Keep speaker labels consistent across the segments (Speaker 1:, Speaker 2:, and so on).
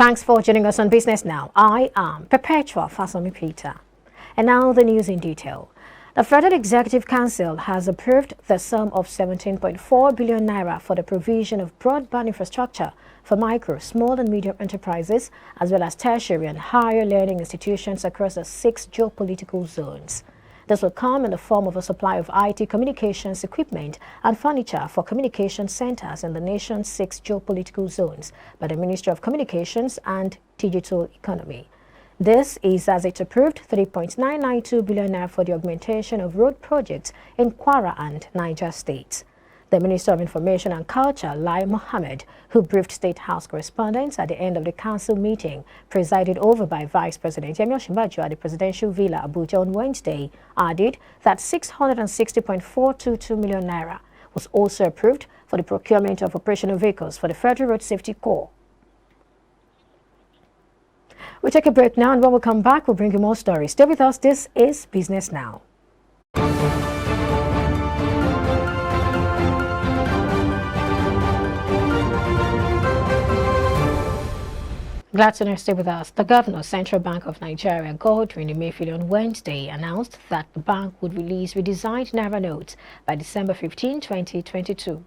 Speaker 1: Thanks for joining us on Business Now. I am Perpetua Fasomi Peter. And now the news in detail. The Federal Executive Council has approved the sum of 17.4 billion naira for the provision of broadband infrastructure for micro, small and medium enterprises, as well as tertiary and higher learning institutions across the 6 geopolitical zones. This will come in the form of a supply of IT communications equipment and furniture for communication centers in the nation's 6 geopolitical zones by the Ministry of Communications and Digital Economy. This is as it approved 3.992 billion naira for the augmentation of road projects in Kwara and Niger states. The Minister of Information and Culture, Lai Mohammed, who briefed State House correspondents at the end of the council meeting, presided over by Vice President Yemi Osinbajo at the Presidential Villa, Abuja on Wednesday, added that 660.422 million naira was also approved for the procurement of operational vehicles for the Federal Road Safety Corps. We'll take a break now, and when we come back, we'll bring you more stories. Stay with us. This is Business Now. Glad to stay with us. The Governor, Central Bank of Nigeria, Godwin Emefiele, on Wednesday announced that the bank would release redesigned Naira notes by December 15, 2022.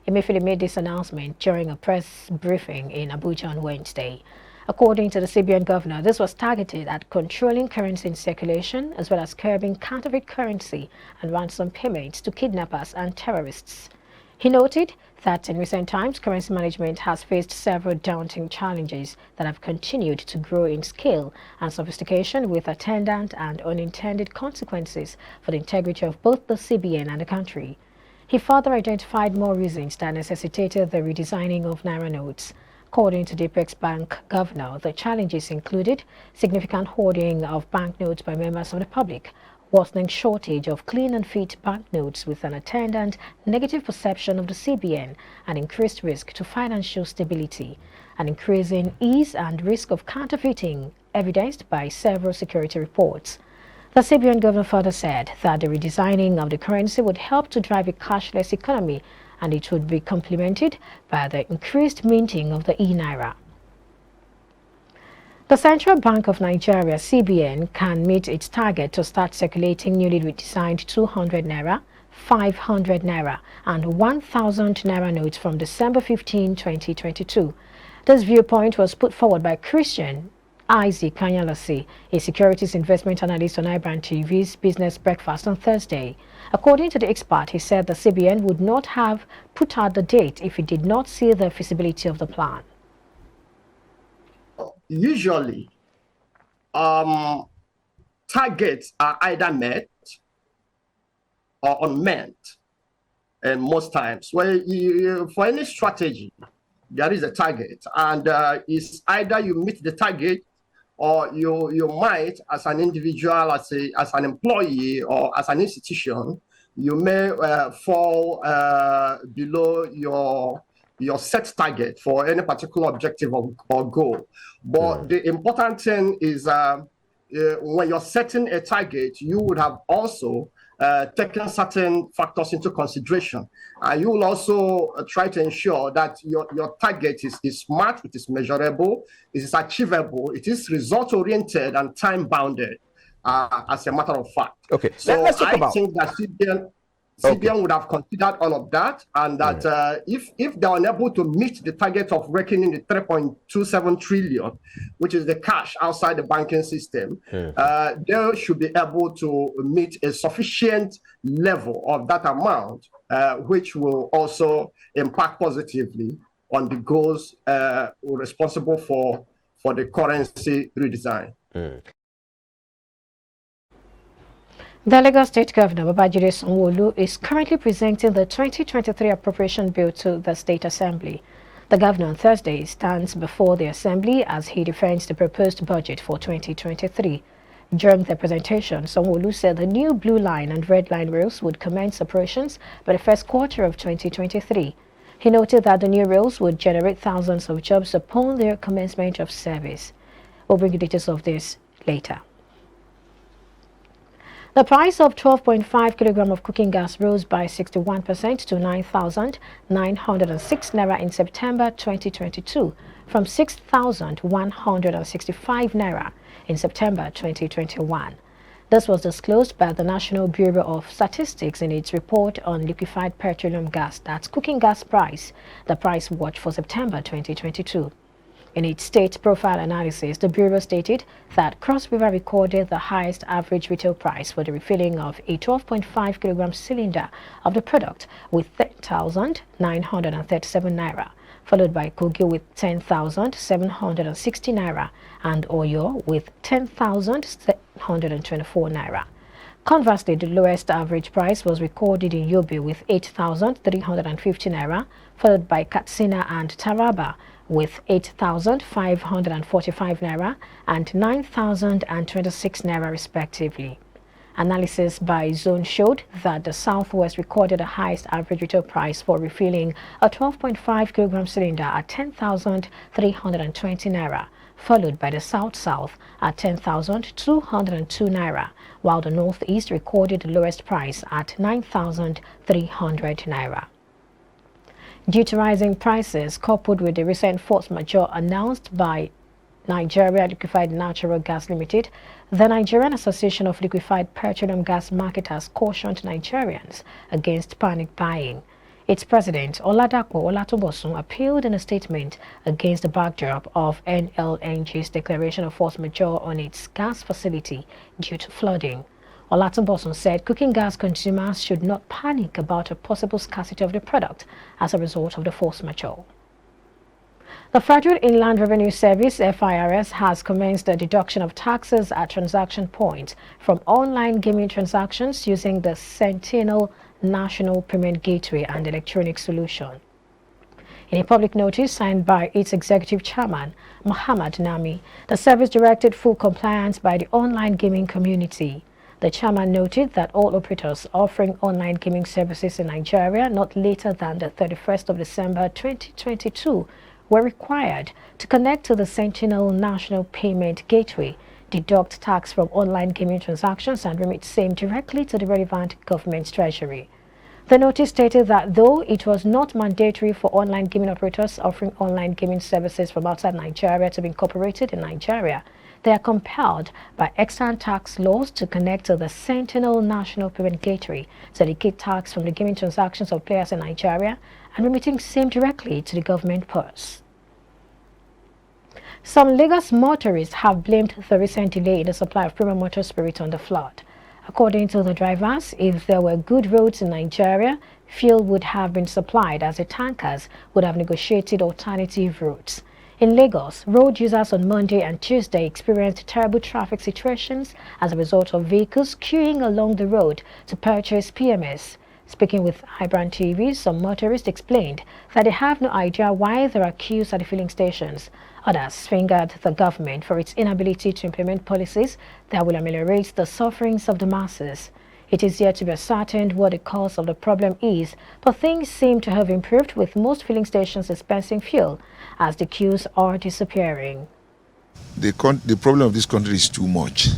Speaker 1: Emefiele made this announcement during a press briefing in Abuja on Wednesday. According to the CBN Governor, this was targeted at controlling currency in circulation as well as curbing counterfeit currency and ransom payments to kidnappers and terrorists. He noted that in recent times, currency management has faced several daunting challenges that have continued to grow in scale and sophistication, with attendant and unintended consequences for the integrity of both the CBN and the country. He further identified more reasons that necessitated the redesigning of Naira notes. According to the Apex Bank Governor, the challenges included significant hoarding of banknotes by members of the public, worsening shortage of clean and fit banknotes with an attendant negative perception of the CBN, and increased risk to financial stability, and increasing ease and risk of counterfeiting, evidenced by several security reports. The CBN governor further said that the redesigning of the currency would help to drive a cashless economy, and it would be complemented by the increased minting of the e-Naira. The Central Bank of Nigeria, CBN, can meet its target to start circulating newly redesigned 200 Naira, 500 Naira and 1,000 Naira notes from December 15, 2022. This viewpoint was put forward by Christian Isaac Kanyalasi, a securities investment analyst on iBrandTV's Business Breakfast on Thursday. According to the expert, he said the CBN would not have put out the date if it did not see the feasibility of the plan.
Speaker 2: Usually, targets are either met or unmet, and most times, for any strategy, there is a target, and it's either you meet the target or you might, as an individual, as an employee, or as an institution, you may fall below your set target for any particular objective or goal. But the important thing is when you're setting a target, you would have also taken certain factors into consideration. You will also try to ensure that your target is smart, it is measurable, it is achievable, it is result-oriented and time-bounded, as a matter of fact.
Speaker 3: Okay,
Speaker 2: so
Speaker 3: let's talk about...
Speaker 2: think that CBN would have considered all of that, and that if they're unable to meet the target of reckoning the 3.27 trillion, which is the cash outside the banking system, they should be able to meet a sufficient level of that amount, which will also impact positively on the goals responsible for the currency redesign.
Speaker 1: The Lagos State Governor, Babajide Sanwo-Olu, is currently presenting the 2023 Appropriation Bill to the State Assembly. The governor on Thursday stands before the Assembly as he defends the proposed budget for 2023. During the presentation, Sanwo-Olu said the new Blue Line and Red Line rails would commence operations by the first quarter of 2023. He noted that the new rails would generate thousands of jobs upon their commencement of service. We'll bring you details of this later. The price of 12.5 kilogram of cooking gas rose by 61% to 9,906 naira in September 2022 from 6,165 naira in September 2021. This was disclosed by the National Bureau of Statistics in its report on liquefied petroleum gas, that's cooking gas price, the price watch for September 2022. In its state profile analysis, the Bureau stated that Cross River recorded the highest average retail price for the refilling of a 12.5 kilogram cylinder of the product with 10,937 naira, followed by Kogi with 10,760 naira and Oyo with 10,724 naira. Conversely, the lowest average price was recorded in Yobe with 8,350 naira, followed by Katsina and Taraba with 8,545 naira and 9,026 naira respectively. Analysis by zone showed that the Southwest recorded the highest average retail price for refilling a 12.5 kilogram cylinder at 10,320 naira, followed by the South-South at 10,202 naira, while the Northeast recorded the lowest price at 9,300 naira. Due to rising prices coupled with the recent force majeure announced by Nigeria Liquefied Natural Gas Limited, the Nigerian Association of Liquefied Petroleum Gas Marketers cautioned Nigerians against panic buying. Its president, Oladapo Olatobosun, appealed in a statement against the backdrop of NLNG's declaration of force majeure on its gas facility due to flooding. Olatobosun said cooking gas consumers should not panic about a possible scarcity of the product as a result of the force majeure. The Federal Inland Revenue Service, FIRS, has commenced the deduction of taxes at transaction points from online gaming transactions using the Sentinel National Payment Gateway and Electronic Solution. In a public notice signed by its executive chairman, Muhammad Nami, the service directed full compliance by the online gaming community. The chairman noted that all operators offering online gaming services in Nigeria not later than the 31st of December 2022 were required to connect to the Sentinel National Payment Gateway, deduct tax from online gaming transactions and remit same directly to the relevant government's treasury. The notice stated that though it was not mandatory for online gaming operators offering online gaming services from outside Nigeria to be incorporated in Nigeria, they are compelled by extant tax laws to connect to the Sentinel National Payment Gateway to dedicate tax from the gaming transactions of players in Nigeria and remitting same directly to the government purse. Some Lagos motorists have blamed the recent delay in the supply of premium motor spirit on the flood. According to the drivers, if there were good roads in Nigeria, fuel would have been supplied as the tankers would have negotiated alternative routes. In Lagos, road users on Monday and Tuesday experienced terrible traffic situations as a result of vehicles queuing along the road to purchase PMS. Speaking with iBrandTV, some motorists explained that they have no idea why there are queues at the filling stations. Others fingered the government for its inability to implement policies that will ameliorate the sufferings of the masses. It is yet to be ascertained what the cause of the problem is, but things seem to have improved with most filling stations dispensing fuel as the queues are disappearing.
Speaker 3: The problem of this country is too much.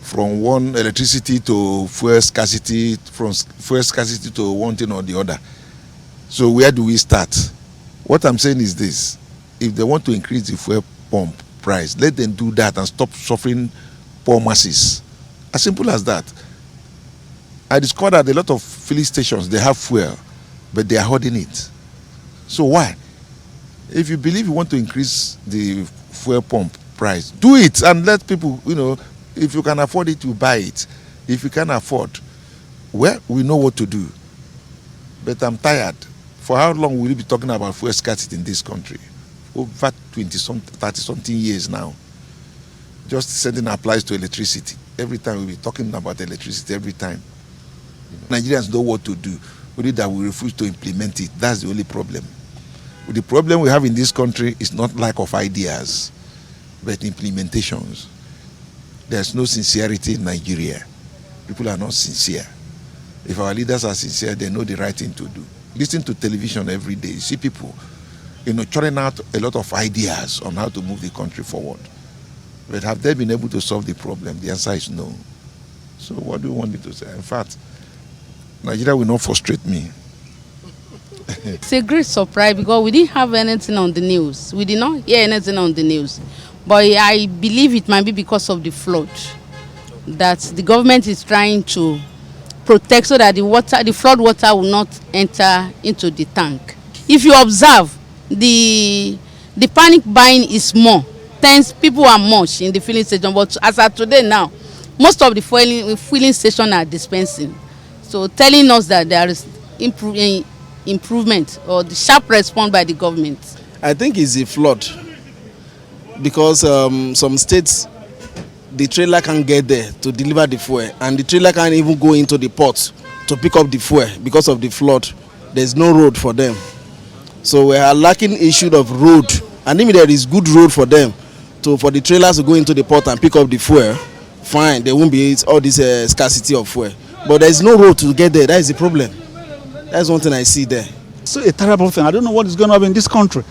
Speaker 3: From one electricity to fuel scarcity, from fuel scarcity to one thing or the other. So where do we start? What I'm saying is this: if they want to increase the fuel pump price, let them do that and stop suffering poor masses. As simple as that. I discovered that a lot of filling stations, they have fuel, but they are hoarding it. So why? If you believe you want to increase the fuel pump price, do it and let people, if you can afford it, you buy it. If you can't afford, well, we know what to do. But I'm tired. For how long will we be talking about fuel scarcity in this country? Over 30-something years now. Just something applies to electricity. Every time we'll be talking about electricity, every time. Nigerians know what to do, only that we refuse to implement it. That's the only problem. The problem we have in this country is not lack of ideas, but implementations. There's no sincerity in Nigeria. People are not sincere. If our leaders are sincere, they know the right thing to do. Listen to television every day. You see people, churning out a lot of ideas on how to move the country forward. But have they been able to solve the problem? The answer is no. So what do you want me to say? In fact, Nigeria will not frustrate me.
Speaker 4: It's a great surprise because we didn't have anything on the news. We did not hear anything on the news. But I believe it might be because of the flood that the government is trying to protect so that the flood water will not enter into the tank. If you observe, the panic buying is more. Tens people are much in the filling station, but as of today now, most of the filling station are dispensing. So telling us that there is improvement or the sharp response by the government.
Speaker 5: I think it's a flood because some states the trailer can't get there to deliver the fuel, and the trailer can't even go into the port to pick up the fuel because of the flood. There's no road for them, so we are lacking issue of road, and if there is good road for them for the trailers to go into the port and pick up the fuel, fine, there won't be all this scarcity of fuel, but there is no road to get there. That is the problem. That's one thing I see there.
Speaker 6: It's a terrible thing. I don't know what is going on in this country.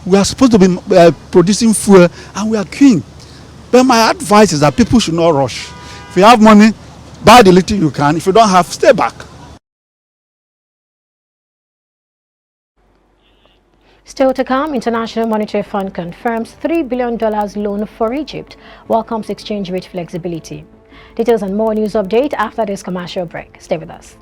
Speaker 6: We are supposed to be producing fuel and we are queuing. But my advice is that people should not rush. If you have money, buy the little you can. If you don't have, stay back.
Speaker 1: Still to come, International Monetary Fund confirms $3 billion loan for Egypt, welcomes exchange rate flexibility. Details and more news update after this commercial break. Stay with us.